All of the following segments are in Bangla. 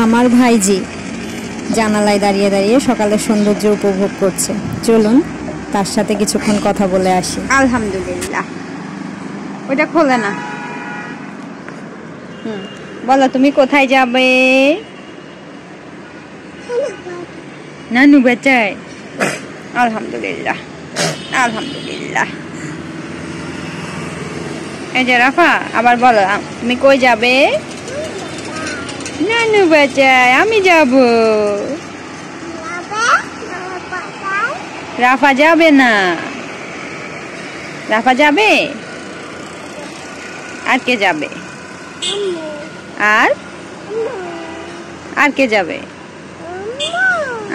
আমার ভাইজি জানালায় দাঁড়িয়ে দাঁড়িয়ে সকালের সৌন্দর্য উপভোগ করছে। চলুন তার সাথে কিছুক্ষণ কথা বলে আসি। আলহামদুলিল্লাহ। ওইটা খোলে না। বলো তুমি কোথায় যাবে? নানু বেচায়। আলহামদুলিল্লাহ আলহামদুলিল্লাহ। এই যে রাফা, আবার বলো তুমি কই যাবে? নানু বেচায়। আমি যাব। রাফা যাবে না। রাফা যাবে? আর কে যাবে? আর আর কে যাবে?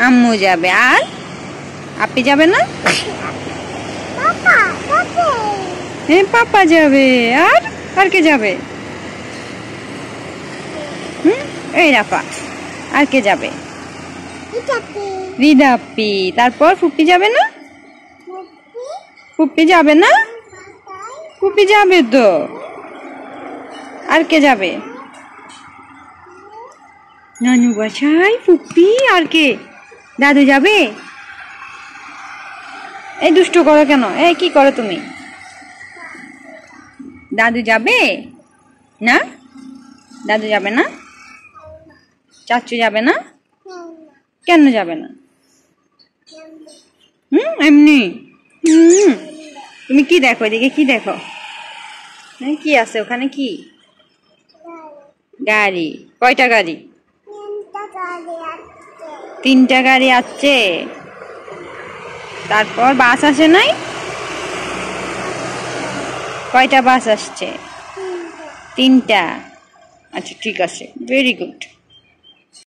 আম্মু যাবে। আর আপনি যাবে না? হ্যাঁ পাপা যাবে। আর আর কে যাবে? এই রাফা, আর কে যাবে? রিদাপ্পি। তারপর ফুপ্পি যাবে না? ফুপ্পি যাবে না? ফুপ্পি যাবে তো। আর কে যাবে? নানু বাসায় ফুপ্পি। আর কে? দাদু যাবে? এই দুষ্টু করো কেন? এই কি করো তুমি? দাদু যাবে না? দাদু যাবে না? চাচু যাবে না? কেন যাবে না? এমনি। তুমি কি দেখো? এদিকে কি দেখো? কি আছে ওখানে? কি গাড়ি? কয়টা গাড়ি? তিনটা গাড়ি আছে। তারপর বাস আসে নাই? কয়টা বাস আসছে? তিনটা। আচ্ছা ঠিক আছে, ভেরি গুড।